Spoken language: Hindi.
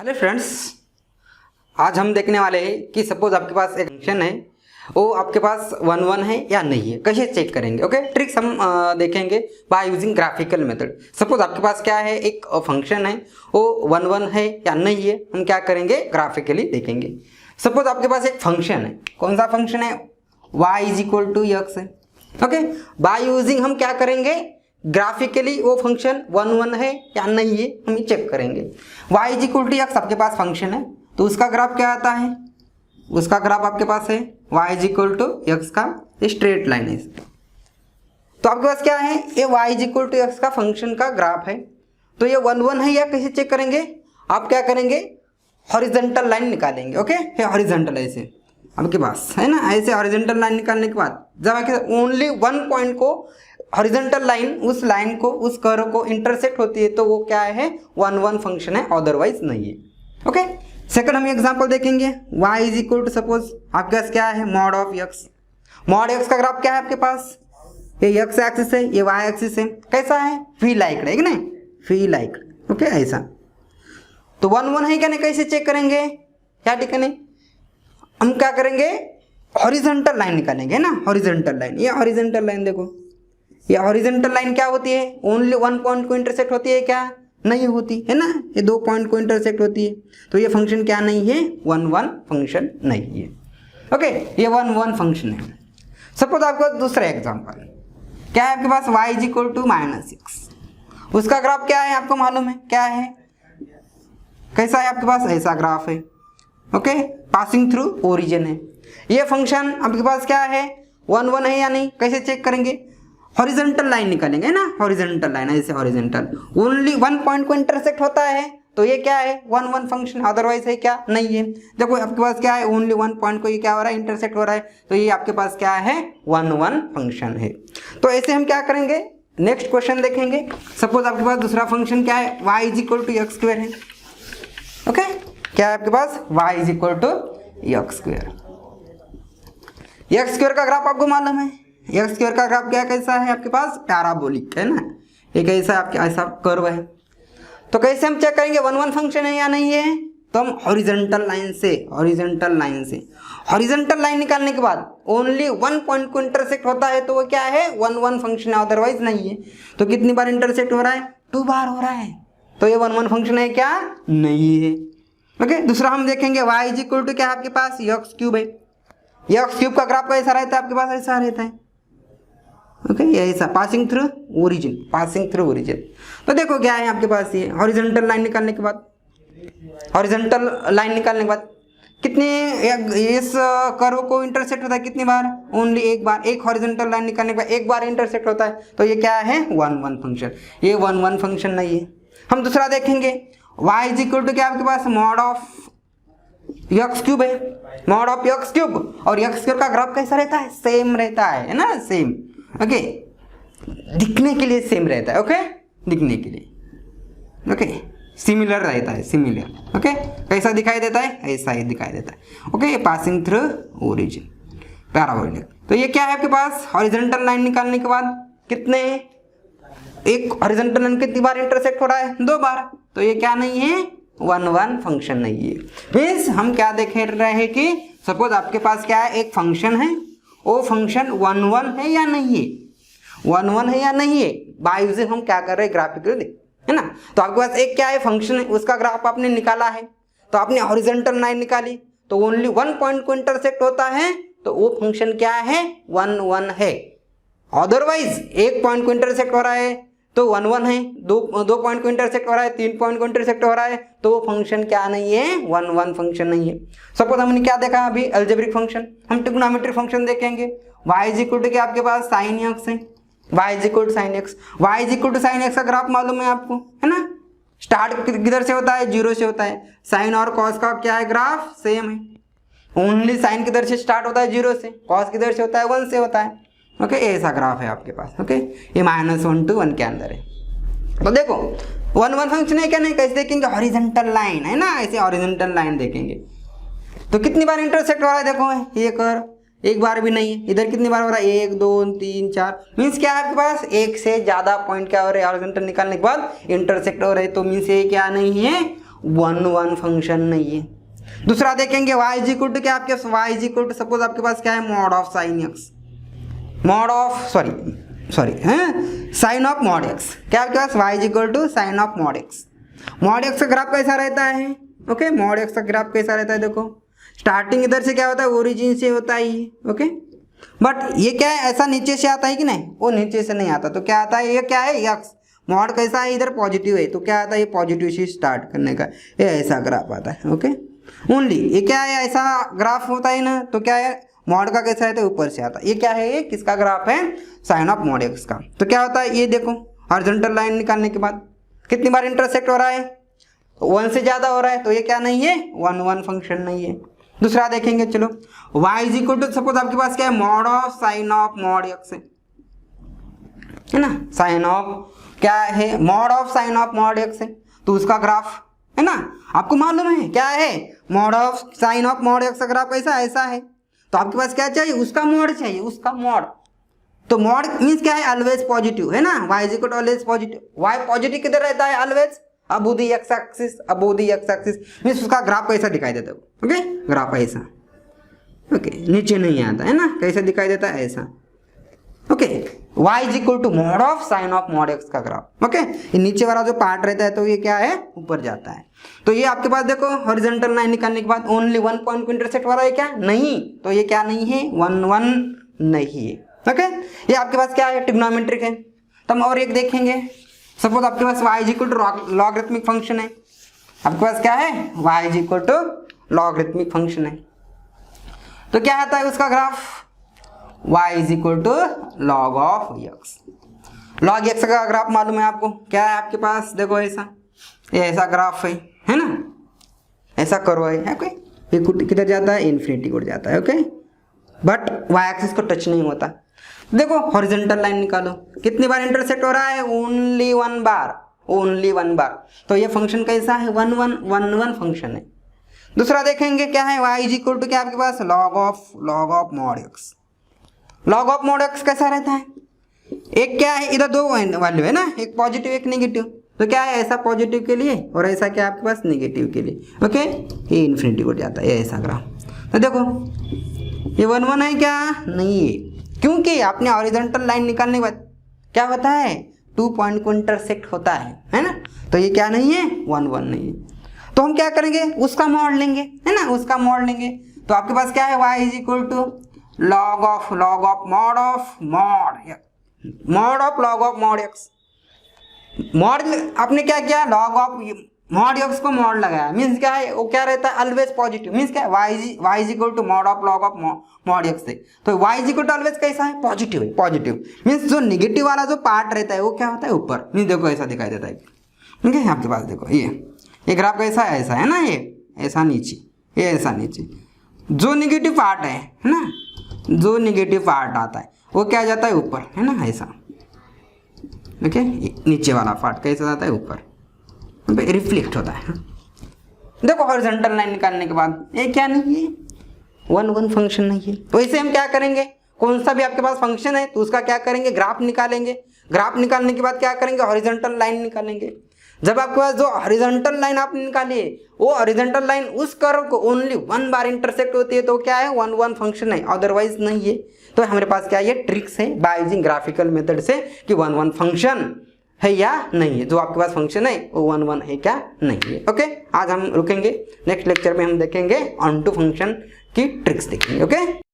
हेलो फ्रेंड्स, आज हम देखने वाले हैं कि सपोज आपके पास एक फंक्शन है, वो आपके पास 1 1 है या नहीं है, कैसे चेक करेंगे। ओके, ट्रिक्स हम देखेंगे by using graphical method. Suppose आपके पास क्या है, एक फंक्शन है, वो 1 1 है या नहीं है, हम क्या करेंगे, ग्राफिकली देखेंगे। सपोज आपके पास एक फंक्शन है, कौन सा फंक्शन है, y = x है। ओके, बाय यूजिंग हम क्या करेंगे, ग्राफिकली वो फंक्शन 1 1 है या नहीं है, हम चेक करेंगे। y = x आपके पास फंक्शन है, तो उसका ग्राफ क्या आता है, उसका ग्राफ आपके पास है y = x का स्ट्रेट लाइन है। तो आपके पास क्या है, ये y = x का फंक्शन का ग्राफ है, तो ये 1 1 है या कैसे चेक करेंगे, आप क्या करेंगे, हॉरिजॉन्टल लाइन निकालेंगे। ओके, ये हॉरिजॉन्टल ऐसे आपके पास है ना, ऐसे हॉरिजॉन्टल लाइन निकालने के बाद जब आपके ओनली वन पॉइंट को हॉरिजॉन्टल लाइन, उस लाइन को, उस कर्व को इंटरसेक्ट होती है, तो वो क्या है, 1 1 फंक्शन है, अदरवाइज नहीं है। ओके, सेकंड हम एग्जांपल देखेंगे। y = सपोज आपके पास क्या है, mod of x। Mod x का ग्राफ क्या है आपके पास, ये x एक्सिस है, ये y एक्सिस है, कैसा है, फी लाइक्ड है कि नहीं, फी लाइक्ड। ओके, ऐसा तो 1 1 है क्या नहीं, कैसे चेक करेंगे, क्या ठीक है नहीं, हम क्या करेंगे, हॉरिजॉन्टल लाइन निकालेंगे ना, हॉरिजॉन्टल लाइन, ये हॉरिजॉन्टल लाइन देखो, ये हॉरिजॉन्टल लाइन क्या होती है, ओनली वन पॉइंट को इंटरसेक्ट होती है क्या, नहीं होती है ना, ये 2 पॉइंट को इंटरसेक्ट होती है, तो ये फंक्शन क्या नहीं है, 1 1 फंक्शन नहीं है। ओके, ये 1 1 फंक्शन है। सपोज आपको दूसरा एग्जांपल क्या है, आपके पास y = -6, उसका ग्राफ क्या है आपको मालूम है, क्या है, कैसा है आपके पास, ऐसा ग्राफ है। ओके, पासिंग थ्रू ओरिजिन है। ये फंक्शन आपके पास क्या है, 1 1 है या नहीं, कैसे चेक करेंगे, हॉरिजॉन्टल लाइन निकालेंगे ना, हॉरिजॉन्टल लाइन ऐसे, हॉरिजॉन्टल ओनली वन पॉइंट को इंटरसेक्ट होता है, तो ये क्या है, 1 1 फंक्शन, अदरवाइज है क्या, नहीं है। देखो आपके पास क्या है, ओनली वन पॉइंट को ये क्या हो रहा है, इंटरसेक्ट हो रहा है, तो ये आपके पास क्या है, 1 1 फंक्शन है। तो ऐसे हम क्या करेंगे, नेक्स्ट क्वेश्चन देखेंगे। सपोज आपके पास दूसरा फंक्शन क्या है, y = x² है। ओके, क्या है आपके पास, y = x²। x² का ग्राफ आपको मालूम है, x² का ग्राफ क्या कैसा है आपके पास, पैराबोलिक है ना, ये कैसा है आपके, ऐसा कर्व है। तो कैसे हम चेक करेंगे 1 1 फंक्शन है या नहीं है, तो हम हॉरिजॉन्टल लाइन से, हॉरिजॉन्टल लाइन निकालने के बाद ओनली वन पॉइंट को इंटरसेक्ट होता है, तो वो क्या है, 1 1 फंक्शन है, अदरवाइज नहीं है। तो कितनी बार इंटरसेक्ट हो रहा है, 2 बार हो रहा है, तो ये 1 1 फंक्शन है क्या, नहीं है। ओके, दूसरा हम देखेंगे y = क्या है आपके पास, x³ है। x³ का ग्राफ कैसा रहता है आपके पास, ऐसा रहता है। ओके, ये ऐसा पासिंग थ्रू ओरिजिन। तो देखो क्या है आपके पास, ये हॉरिजॉन्टल लाइन निकालने के बाद, कितने इस कर्व को इंटरसेक्ट होता है, कितनी बार, ओनली एक बार, एक हॉरिजॉन्टल लाइन निकालने के बाद एक बार इंटरसेक्ट होता है, तो ये क्या है, 1 1 फंक्शन, ये 1 1 फंक्शन नहीं है। हम दूसरा देखेंगे, y = क्या आपके पास, मॉड ऑफ x³ है, मॉड ऑफ x³ और x² का ग्राफ कैसा रहता है, सेम रहता है ना, सेम। ओके, दिखने के लिए सेम रहता है। ओके, दिखने के लिए, ओके, सिमिलर रहता है, सिमिलर। ओके, कैसा दिखाई देता है, ऐसा ही दिखाई देता है। Okay, passing through origin, parabolic. तो ये क्या है आपके पास, हॉरिजॉन्टल लाइन निकालने के बाद कितने, एक हॉरिजॉन्टल लाइन कितनी बार इंटरसेक्ट हो रहा है, 2 बार, तो ये क्या नहीं है, 1 1 फंक्शन नहीं है। मीन्स हम क्या देख रहे हैं कि सपोज आपके पास क्या है, एक फंक्शन है, वो फंक्शन 1 1 है या नहीं है, 1 1 है या नहीं है, बाय यूजिंग हम क्या कर रहे हैं, ग्राफिकली, है ना। तो आपके पास एक क्या है, फंक्शन है, उसका ग्राफ आपने निकाला है, तो आपने हॉरिजॉन्टल लाइन निकाली, तो ओनली वन पॉइंट को इंटरसेक्ट होता है, तो वो फंक्शन क्या है, 1 1 है। अदरवाइज एक पॉइंट को इंटरसेक्ट हो रहा है, तो 1 1 है, दो पॉइंट को इंटरसेक्ट हो रहा है, 3 पॉइंट को इंटरसेक्ट हो रहा है, तो वो फंक्शन क्या नहीं है, 1 1 फंक्शन नहीं है। सपोज हमने क्या देखा अभी, अलजेब्रिक फंक्शन, हम ट्रिग्नोमेट्रिक फंक्शन देखेंगे। y = क्या आपके पास, sin x है, y = sin x, y = sin x का ग्राफ मालूम है आपको, है ना, स्टार्ट किधर से होता है, 0 से होता है। साइन और कॉस का क्या है, ग्राफ सेम है, ओनली साइन किधर से स्टार्ट होता है, 0 से, कॉस किधर से होता है, 1 से होता है। ओके, ऐसा ग्राफ है आपके पास। ओके, ये -1 to 1 के अंदर है। तो देखो 1 1 फंक्शन है क्या नहीं, कैसे देखेंगे, हॉरिजॉन्टल लाइन है ना, ऐसे हॉरिजॉन्टल लाइन देखेंगे, तो कितनी बार इंटरसेक्ट हो रहा है, देखो ये कर्व, एक बार भी नहीं है, इधर कितनी बार हो रहा है, 1 2 3 4, मीन्स क्या है आपके पास, एक से ज्यादा पॉइंट क्या हो रहे हैं, हॉरिजॉन्टल निकालने के बाद इंटरसेक्ट हो रहे हैं, तो मीन्स ये क्या नहीं है, वन वन फंक्शन नहीं है। दूसरा देखेंगे y इज इक्वल टू क्या, आपके पास y is equal to suppose आपके पास क्या है, mod of sine x, mod of sorry है साइन ऑफ मॉड एक्स, क्या आपके पास y is equal to sine of mod x. Mod x का ग्राफ कैसा रहता है, ओके मॉड एक्स का ग्राफ कैसा रहता है, देखो स्टार्टिंग इधर से क्या होता है, ओरिजिन से होता है ये, ओके बट ये क्या है, ऐसा नीचे से आता है कि नहीं, वो नीचे से नहीं आता, तो क्या आता है, ये क्या है एक्स, मॉड कैसा है इधर पॉजिटिव है, तो क्या आता है, ये पॉजिटिव से स्टार्ट करने का ये ऐसा ग्राफ आता है, ओके ओनली ये क्या है, ऐसा ग्राफ होता है ना, तो क्या है मॉड का कैसा रहता है, ऊपर से आता है, ये क्या है, ये किसका ग्राफ है, साइन ऑफ मॉड एक्स का। तो क्या होता है, ये देखो हॉरिजॉन्टल लाइन निकालने के बाद कितनी बार इंटरसेक्ट हो रहा है, 1 से ज़्यादा हो रहा है, तो ये क्या नहीं है, वन वन फंक्शन नहीं है। दूसरा देखेंगे, चलो y is equal to suppose आपके पास क्या है, mod of sine of mod x है ना, साइन ऑफ क्या है, mod of sine of mod x है, तो उसका ग्राफ है ना, आपको मालूम है क्या है, mod of sine of mod x का ग्राफ कैसा ऐसा है, तो आपके पास क्या चाहिए, उसका मॉड चाहिए, उसका मॉड। तो मॉड मीन्स क्या है, ऑलवेज पॉजिटिव है ना, y is equal to always positive. y positive किधर रहता है, always above the x axis, above the x axis means उसका ग्राफ कैसा दिखाई देता है, ओके ग्राफ ऐसा, ओके नीचे नहीं आता है ना, कैसे दिखाई देता है ऐसा, okay y is equal to mod of sine of mod x का ग्राफ, ओके ये नीचे वाला जो पार्ट रहता है तो ये क्या है, ऊपर जाता है। तो ये आपके पास देखो हॉरिजॉन्टल लाइन निकालने के बाद ओनली वन पॉइंट को इंटरसेक्ट वाला है क्या, नहीं, तो ये क्या नहीं है, वन वन नहीं है, ओके ये आपके पास क्या है, ट्रिग्नोमेट्रिक है। तो हम और एक देखेंगे, सपोज आपके पास y is equal to logarithmic function है, आपके पास क्या है, y is equal to logarithmic function है, तो क्या आता है उसका graph, y is equal to log of x। Log x का ग्राफ मालूम है आपको, क्या है आपके पास, देखो ऐसा, ये ऐसा ग्राफ है ना, ऐसा कर्व है कोई, ये किधर जाता है, इन्फिनिटी को जाता है, ओके बट y एक्सिस को टच नहीं होता। देखो हॉरिजॉन्टल लाइन निकालो, कितनी बार इंटरसेक्ट हो रहा है, only one bar, only one bar, तो ये फंक्शन कैसा है, वन वन फंक्शन है। दूसरा देखेंगे क्या है, y इज इक्वल टू क्या आपके पास, log of mod x. Log of mod x कैसा रहता है, एक क्या है, इधर दो वैल्यू है ना, एक पॉजिटिव एक नेगेटिव, तो क्या है ऐसा पॉजिटिव के लिए और ऐसा क्या आपके पास नेगेटिव के लिए, ओके ये इन्फिनिटी को जाता है, ये ऐसा ग्राफ। तो देखो ये वन वन है क्या, नहीं है, क्योंकि आपने हॉरिजॉन्टल लाइन निकालने के बाद क्या होता है, 2 पॉइंट को इंटरसेक्ट होता है ना, तो ये क्या नहीं है, वन वन नहीं है। तो हम क्या करेंगे, उसका मॉड लेंगे है ना, उसका मॉड लेंगे, तो आपके पास क्या है, y is equal to log of mod of mod x. Mod आपने क्या किया, लॉग ऑफ मॉड एक्स को मॉड लगाया, मीन्स क्या है, वो क्या रहता है, ऑलवेज पॉजिटिव, मीन्स क्या है, y is equal to mod of mod x है, तो y is equal to always कैसा है, पॉजिटिव है, पॉजिटिव मीन्स जो नेगेटिव वाला जो पार्ट रहता है वो क्या होता है, ऊपर, मीन्स देखो ऐसा दिखाई देता है, ठीक है आपके पास देखो ये ग्राफ कैसा है, ऐसा है ना, ये ऐसा नीचे, ये ऐसा नीचे, जो नेगेटिव पार्ट है ना, जो नेगेटिव पार्ट आता है वो क्या जाता है ऊपर, है ना ऐसा, ओके नीचे वाला पार्ट कैसा जाता है ऊपर, रिफ्लेक्ट होता है। देखो हॉरिजॉन्टल लाइन निकालने के बाद ये क्या नहीं है, वन वन फंक्शन नहीं है। तो इसे हम क्या करेंगे, कौन सा भी आपके पास फंक्शन है तो उसका क्या करेंगे, ग्राफ निकालेंगे, ग्राफ निकालने के बाद क्या करेंगे, हॉरिजॉन्टल लाइन निकालेंगे। जब आपके पास जो हॉरिजॉन्टल लाइन आपने निकाली है वो हॉरिजॉन्टल लाइन उस कर्व को ओनली वन बार इंटरसेक्ट होती है, तो क्या है, वन वन फंक्शन है, अदरवाइज नहीं है। तो हमारे पास क्या ये ट्रिक्स है बाय यूजिंग ग्राफिकल मेथड से कि वन वन फंक्शन है या नहीं है, जो आपके पास फंक्शन है वो वन वन है क्या नहीं है। ओके आज हम रुकेंगे, नेक्स्ट लेक्चर में हम देखेंगे ऑन टू फंक्शन की ट्रिक्स देखेंगे। ओके